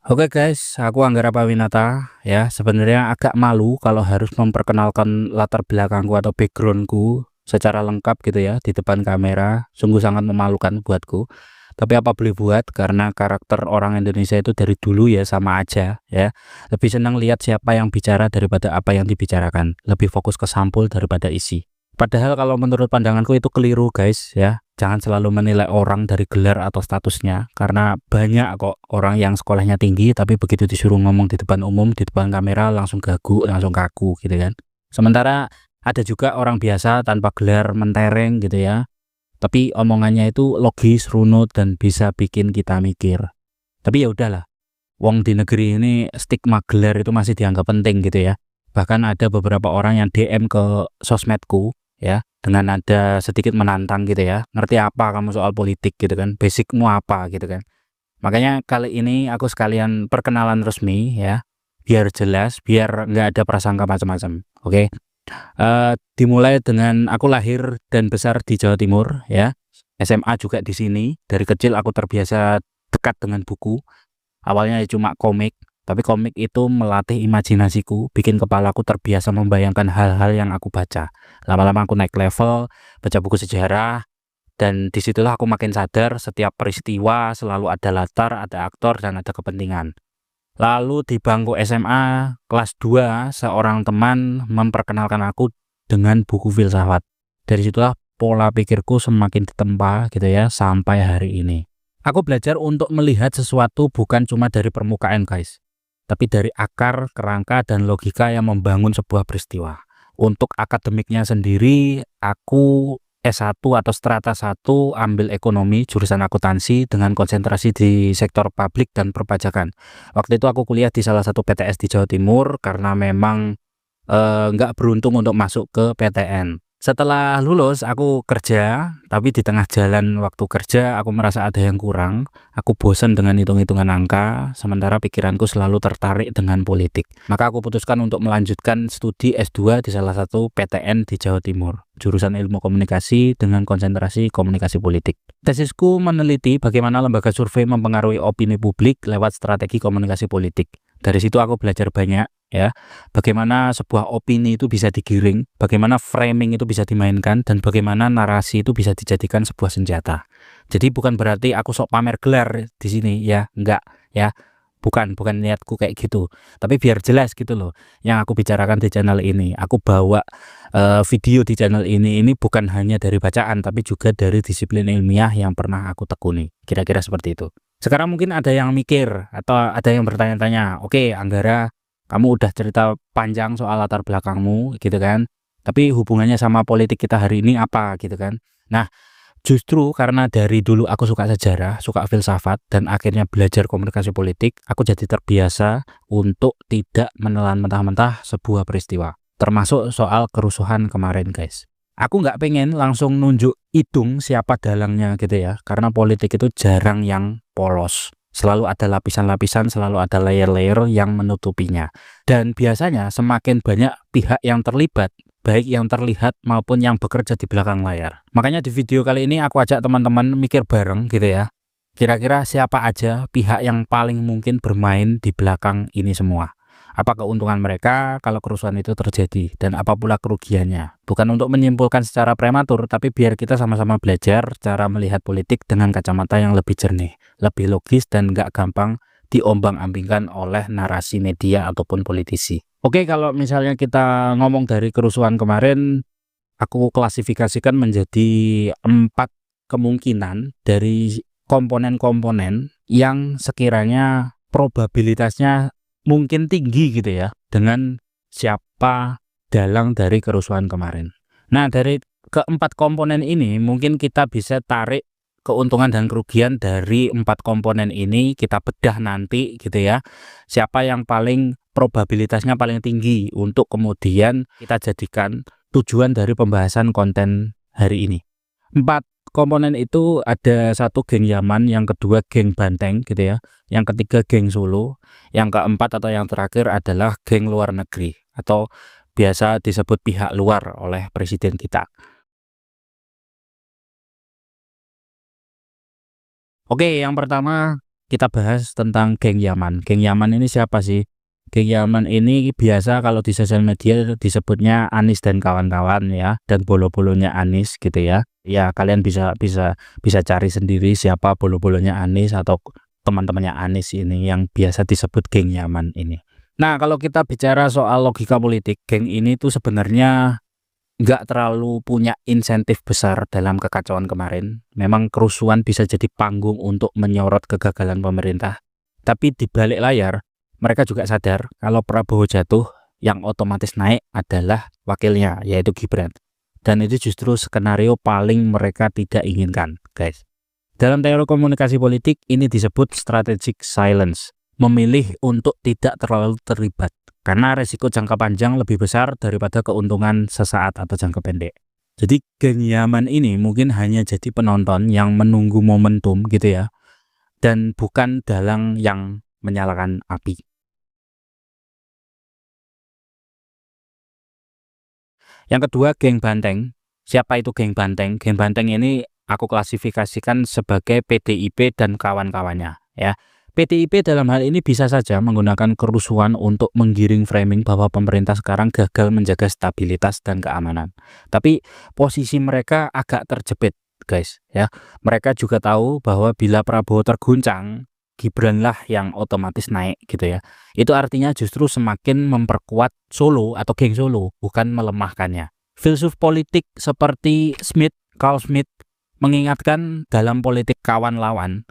Oke guys, aku Anggara Pawinata ya. Sebenarnya agak malu kalau harus memperkenalkan latar belakangku atau backgroundku secara lengkap gitu ya di depan kamera. Sungguh sangat memalukan buatku. Tapi apa boleh buat, karena karakter orang Indonesia itu dari dulu ya sama aja ya. Lebih senang lihat siapa yang bicara daripada apa yang dibicarakan. Lebih fokus ke sampul daripada isi. Padahal kalau menurut pandanganku itu keliru guys ya. Jangan selalu menilai orang dari gelar atau statusnya, karena banyak kok orang yang sekolahnya tinggi tapi begitu disuruh ngomong di depan umum, di depan kamera langsung gagu, langsung kaku gitu kan. Sementara ada juga orang biasa tanpa gelar mentereng gitu ya, tapi omongannya itu logis, runut, dan bisa bikin kita mikir. Tapi ya udahlah, wong di negeri ini stigma gelar itu masih dianggap penting gitu ya. Bahkan ada beberapa orang yang DM ke sosmedku ya, dengan nada sedikit menantang gitu ya. Ngerti apa kamu soal politik gitu kan? Basicmu apa gitu kan? Makanya kali ini aku sekalian perkenalan resmi ya, biar jelas, biar nggak ada prasangka macam-macam. Oke. Dimulai dengan aku lahir dan besar di Jawa Timur ya. SMA juga di sini. Dari kecil aku terbiasa dekat dengan buku. Awalnya ya cuma komik, tapi komik itu melatih imajinasiku, bikin kepalaku terbiasa membayangkan hal-hal yang aku baca. Lama-lama aku naik level, baca buku sejarah, dan disitulah aku makin sadar setiap peristiwa selalu ada latar, ada aktor, dan ada kepentingan. Lalu di bangku SMA kelas 2, seorang teman memperkenalkan aku dengan buku filsafat. Dari situlah pola pikirku semakin ditempa gitu ya sampai hari ini. Aku belajar untuk melihat sesuatu bukan cuma dari permukaan guys, tapi dari akar, kerangka, dan logika yang membangun sebuah peristiwa. Untuk akademiknya sendiri, aku S1 atau strata 1 ambil ekonomi jurusan akuntansi dengan konsentrasi di sektor publik dan perpajakan. Waktu itu aku kuliah di salah satu PTS di Jawa Timur karena memang nggak beruntung untuk masuk ke PTN. Setelah lulus aku kerja, tapi di tengah jalan waktu kerja aku merasa ada yang kurang. Aku bosan dengan hitung-hitungan angka, sementara pikiranku selalu tertarik dengan politik. Maka aku putuskan untuk melanjutkan studi S2 di salah satu PTN di Jawa Timur, jurusan ilmu komunikasi dengan konsentrasi komunikasi politik. Tesisku meneliti bagaimana lembaga survei mempengaruhi opini publik lewat strategi komunikasi politik. Dari situ aku belajar banyak ya, bagaimana sebuah opini itu bisa digiring, bagaimana framing itu bisa dimainkan, dan bagaimana narasi itu bisa dijadikan sebuah senjata. Jadi bukan berarti aku sok pamer gelar di sini ya, enggak ya. Bukan niatku kayak gitu. Tapi biar jelas gitu loh yang aku bicarakan di channel ini. Aku bawa video di channel ini bukan hanya dari bacaan tapi juga dari disiplin ilmiah yang pernah aku tekuni. Kira-kira seperti itu. Sekarang mungkin ada yang mikir atau ada yang bertanya-tanya, "Oke, Anggara, kamu udah cerita panjang soal latar belakangmu gitu kan. Tapi hubungannya sama politik kita hari ini apa gitu kan?" Nah, justru karena dari dulu aku suka sejarah, suka filsafat, dan akhirnya belajar komunikasi politik, aku jadi terbiasa untuk tidak menelan mentah-mentah sebuah peristiwa. Termasuk soal kerusuhan kemarin guys. Aku nggak pengen langsung nunjuk hidung siapa dalangnya gitu ya, karena politik itu jarang yang polos. Selalu ada lapisan-lapisan, selalu ada layer-layer yang menutupinya. Dan biasanya semakin banyak pihak yang terlibat, baik yang terlihat maupun yang bekerja di belakang layar. Makanya di video kali ini aku ajak teman-teman mikir bareng gitu ya. Kira-kira siapa aja pihak yang paling mungkin bermain di belakang ini semua? Apa keuntungan mereka kalau kerusuhan itu terjadi, dan apa pula kerugiannya? Bukan untuk menyimpulkan secara prematur, tapi biar kita sama-sama belajar cara melihat politik dengan kacamata yang lebih jernih, lebih logis, dan nggak gampang diombang-ambingkan oleh narasi media ataupun politisi. Oke, kalau misalnya kita ngomong dari kerusuhan kemarin, aku klasifikasikan menjadi 4 kemungkinan dari komponen-komponen yang sekiranya probabilitasnya mungkin tinggi gitu ya dengan siapa dalang dari kerusuhan kemarin. Nah, dari keempat komponen ini mungkin kita bisa tarik keuntungan dan kerugian dari 4 komponen ini, kita bedah nanti gitu ya. Siapa yang paling probabilitasnya paling tinggi untuk kemudian kita jadikan tujuan dari pembahasan konten hari ini. 4 komponen itu ada satu geng Yaman, yang kedua geng Banteng gitu ya, yang ketiga geng Solo, yang keempat atau yang terakhir adalah geng luar negeri atau biasa disebut pihak luar oleh presiden kita. Oke, yang pertama kita bahas tentang geng Yaman. Geng Yaman ini siapa sih? Geng Yaman ini biasa kalau di sosial media disebutnya Anis dan kawan-kawan ya, dan bolo-bolonya Anis gitu ya. Ya kalian bisa cari sendiri siapa bolo-bolonya Anis atau teman-temannya Anis ini yang biasa disebut geng Yaman ini. Nah, kalau kita bicara soal logika politik, geng ini tuh sebenarnya nggak terlalu punya insentif besar dalam kekacauan kemarin. Memang kerusuhan bisa jadi panggung untuk menyorot kegagalan pemerintah. Tapi di balik layar, mereka juga sadar kalau Prabowo jatuh, yang otomatis naik adalah wakilnya, yaitu Gibran. Dan itu justru skenario paling mereka tidak inginkan, guys. Dalam teori komunikasi politik, ini disebut strategic silence. Memilih untuk tidak terlalu terlibat. Karena resiko jangka panjang lebih besar daripada keuntungan sesaat atau jangka pendek. Jadi geng Yaman ini mungkin hanya jadi penonton yang menunggu momentum gitu ya. Dan bukan dalang yang menyalakan api. Yang kedua, geng Banteng. Siapa itu geng Banteng? Geng Banteng ini aku klasifikasikan sebagai PDIP dan kawan-kawannya ya. PDIP dalam hal ini bisa saja menggunakan kerusuhan untuk menggiring framing bahwa pemerintah sekarang gagal menjaga stabilitas dan keamanan. Tapi posisi mereka agak terjepit, guys ya. Mereka juga tahu bahwa bila Prabowo terguncang, Gibran lah yang otomatis naik gitu ya. Itu artinya justru semakin memperkuat Solo atau geng Solo, bukan melemahkannya. Filsuf politik seperti Carl Smith mengingatkan dalam politik kawan lawan,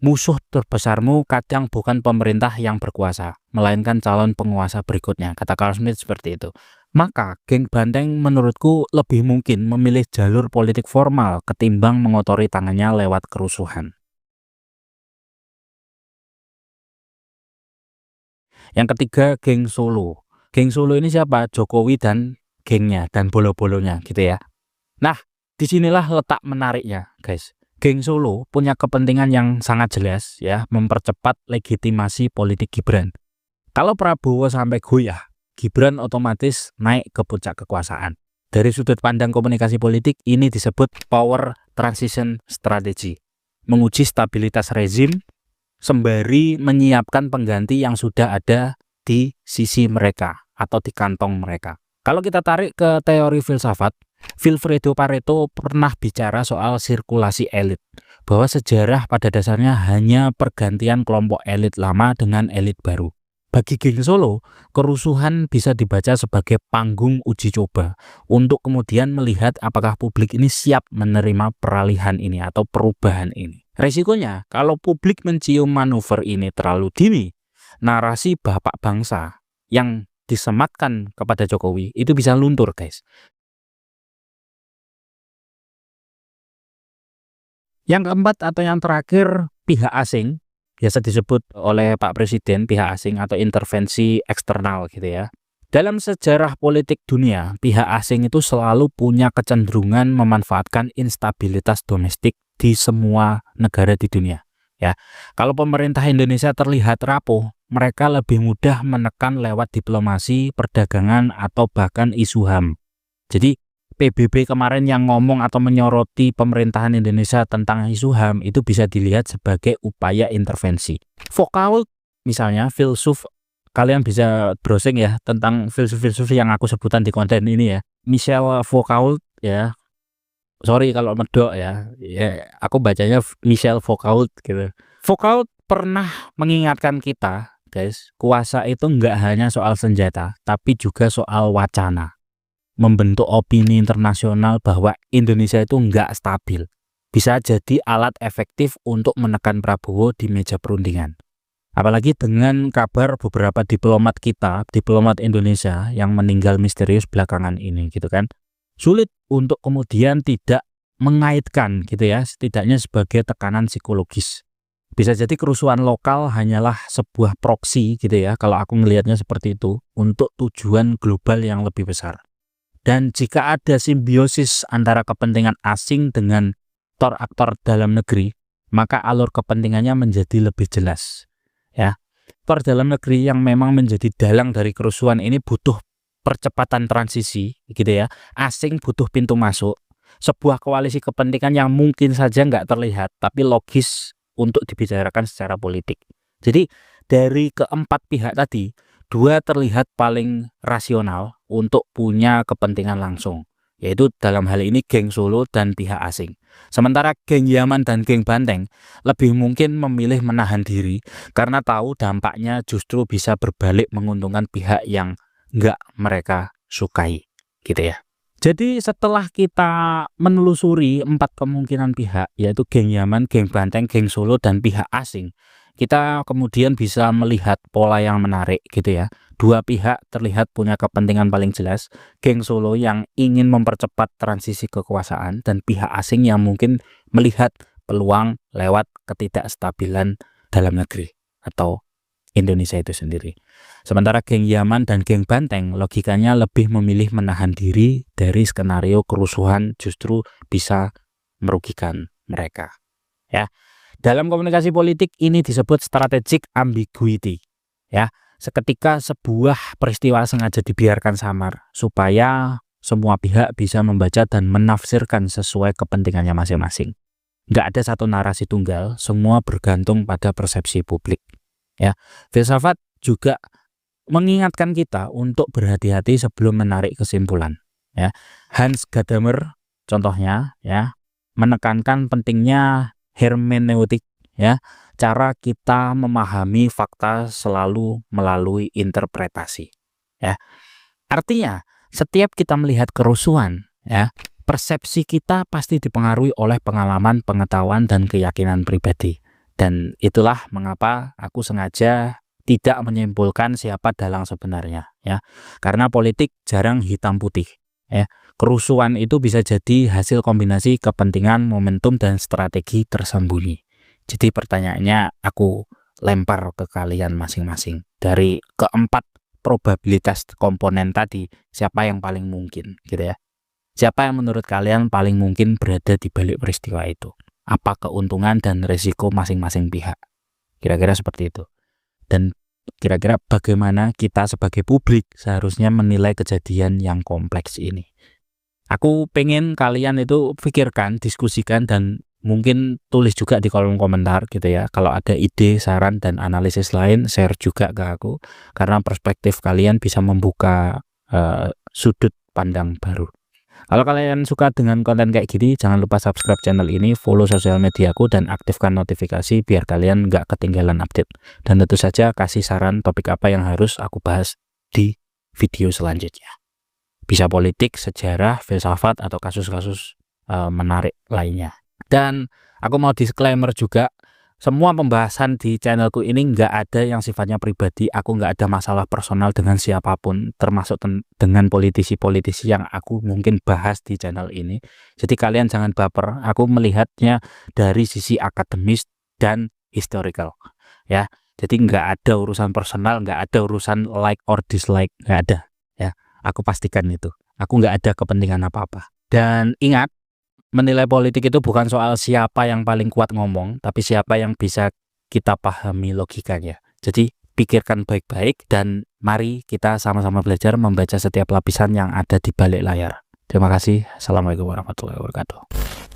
musuh terbesarmu kadang bukan pemerintah yang berkuasa, melainkan calon penguasa berikutnya, kata Carl Smith seperti itu. Maka geng Banteng menurutku lebih mungkin memilih jalur politik formal ketimbang mengotori tangannya lewat kerusuhan. Yang ketiga, geng Solo. Geng Solo ini siapa? Jokowi dan gengnya dan bolo-bolonya gitu ya. Nah, disinilah letak menariknya, guys. Geng Solo punya kepentingan yang sangat jelas ya, mempercepat legitimasi politik Gibran. Kalau Prabowo sampai goyah, Gibran otomatis naik ke puncak kekuasaan. Dari sudut pandang komunikasi politik, ini disebut power transition strategy. Menguji stabilitas rezim sembari menyiapkan pengganti yang sudah ada di sisi mereka atau di kantong mereka. Kalau kita tarik ke teori filsafat, Vilfredo Pareto pernah bicara soal sirkulasi elit, bahwa sejarah pada dasarnya hanya pergantian kelompok elit lama dengan elit baru. Bagi geng Solo, kerusuhan bisa dibaca sebagai panggung uji coba untuk kemudian melihat apakah publik ini siap menerima peralihan ini atau perubahan ini. Resikonya, kalau publik mencium manuver ini terlalu dini, narasi bapak bangsa yang disematkan kepada Jokowi itu bisa luntur, guys. Yang keempat atau yang terakhir, pihak asing, biasa disebut oleh Pak Presiden pihak asing atau intervensi eksternal gitu ya. Dalam sejarah politik dunia, pihak asing itu selalu punya kecenderungan memanfaatkan instabilitas domestik di semua negara di dunia. Ya, kalau pemerintah Indonesia terlihat rapuh, mereka lebih mudah menekan lewat diplomasi, perdagangan, atau bahkan isu HAM. Jadi PBB kemarin yang ngomong atau menyoroti pemerintahan Indonesia tentang isu HAM itu bisa dilihat sebagai upaya intervensi. Foucault misalnya, filsuf, kalian bisa browsing ya tentang filsuf-filsuf yang aku sebutan di konten ini ya. Michel Foucault ya. Sorry kalau medok ya. Aku bacanya Michel Foucault gitu. Foucault pernah mengingatkan kita, guys, kuasa itu nggak hanya soal senjata, tapi juga soal wacana. Membentuk opini internasional bahwa Indonesia itu nggak stabil. Bisa jadi alat efektif untuk menekan Prabowo di meja perundingan. Apalagi dengan kabar beberapa diplomat kita, diplomat Indonesia yang meninggal misterius belakangan ini gitu kan. Sulit untuk kemudian tidak mengaitkan gitu ya, setidaknya sebagai tekanan psikologis. Bisa jadi kerusuhan lokal hanyalah sebuah proksi gitu ya, kalau aku ngelihatnya seperti itu, untuk tujuan global yang lebih besar. Dan jika ada simbiosis antara kepentingan asing dengan aktor dalam negeri, maka alur kepentingannya menjadi lebih jelas. Ya, aktor dalam negeri yang memang menjadi dalang dari kerusuhan ini butuh percepatan transisi, gitu ya. Asing butuh pintu masuk. Sebuah koalisi kepentingan yang mungkin saja nggak terlihat, tapi logis untuk dibicarakan secara politik. Jadi dari keempat pihak tadi, 2 terlihat paling rasional untuk punya kepentingan langsung, yaitu dalam hal ini geng Solo dan pihak asing. Sementara geng Yaman dan geng Banteng lebih mungkin memilih menahan diri karena tahu dampaknya justru bisa berbalik menguntungkan pihak yang nggak mereka sukai, gitu ya. Jadi setelah kita menelusuri 4 kemungkinan pihak, yaitu geng Yaman, geng Banteng, geng Solo, dan pihak asing, kita kemudian bisa melihat pola yang menarik gitu ya. 2 pihak terlihat punya kepentingan paling jelas, geng Solo yang ingin mempercepat transisi kekuasaan dan pihak asing yang mungkin melihat peluang lewat ketidakstabilan dalam negeri atau Indonesia itu sendiri. Sementara geng Yaman dan geng Banteng logikanya lebih memilih menahan diri dari skenario kerusuhan justru bisa merugikan mereka. Ya. Dalam komunikasi politik ini disebut strategic ambiguity. Ya, seketika sebuah peristiwa sengaja dibiarkan samar supaya semua pihak bisa membaca dan menafsirkan sesuai kepentingannya masing-masing. Nggak ada satu narasi tunggal, semua bergantung pada persepsi publik. Ya, filsafat juga mengingatkan kita untuk berhati-hati sebelum menarik kesimpulan. Ya, Hans Gadamer contohnya ya menekankan pentingnya hermeneutik, ya, cara kita memahami fakta selalu melalui interpretasi. Ya, artinya setiap kita melihat kerusuhan, ya, persepsi kita pasti dipengaruhi oleh pengalaman, pengetahuan, dan keyakinan pribadi. Dan itulah mengapa aku sengaja tidak menyimpulkan siapa dalang sebenarnya, ya. Karena politik jarang hitam putih, ya. Kerusuhan itu bisa jadi hasil kombinasi kepentingan, momentum, dan strategi tersembunyi. Jadi pertanyaannya aku lempar ke kalian masing-masing. Dari keempat probabilitas komponen tadi, siapa yang paling mungkin, gitu ya. Siapa yang menurut kalian paling mungkin berada di balik peristiwa itu? Apa keuntungan dan resiko masing-masing pihak? Kira-kira seperti itu. Dan kira-kira bagaimana kita sebagai publik seharusnya menilai kejadian yang kompleks ini? Aku pengen kalian itu pikirkan, diskusikan, dan mungkin tulis juga di kolom komentar gitu ya. Kalau ada ide, saran, dan analisis lain, share juga ke aku. Karena perspektif kalian bisa membuka sudut pandang baru. Kalau kalian suka dengan konten kayak gini, jangan lupa subscribe channel ini, follow sosial mediaku, dan aktifkan notifikasi biar kalian nggak ketinggalan update. Dan tentu saja kasih saran topik apa yang harus aku bahas di video selanjutnya. Bisa politik, sejarah, filsafat, atau kasus-kasus menarik lainnya. Dan aku mau disclaimer juga, semua pembahasan di channelku ini nggak ada yang sifatnya pribadi. Aku nggak ada masalah personal dengan siapapun, termasuk dengan politisi-politisi yang aku mungkin bahas di channel ini. Jadi kalian jangan baper. Aku melihatnya dari sisi akademis dan historical, ya. Jadi nggak ada urusan personal, nggak ada urusan like or dislike, nggak ada. Ya, aku pastikan itu. Aku nggak ada kepentingan apa-apa. Dan ingat, menilai politik itu bukan soal siapa yang paling kuat ngomong, tapi siapa yang bisa kita pahami logikanya. Jadi pikirkan baik-baik dan mari kita sama-sama belajar membaca setiap lapisan yang ada di balik layar. Terima kasih. Assalamualaikum warahmatullahi wabarakatuh.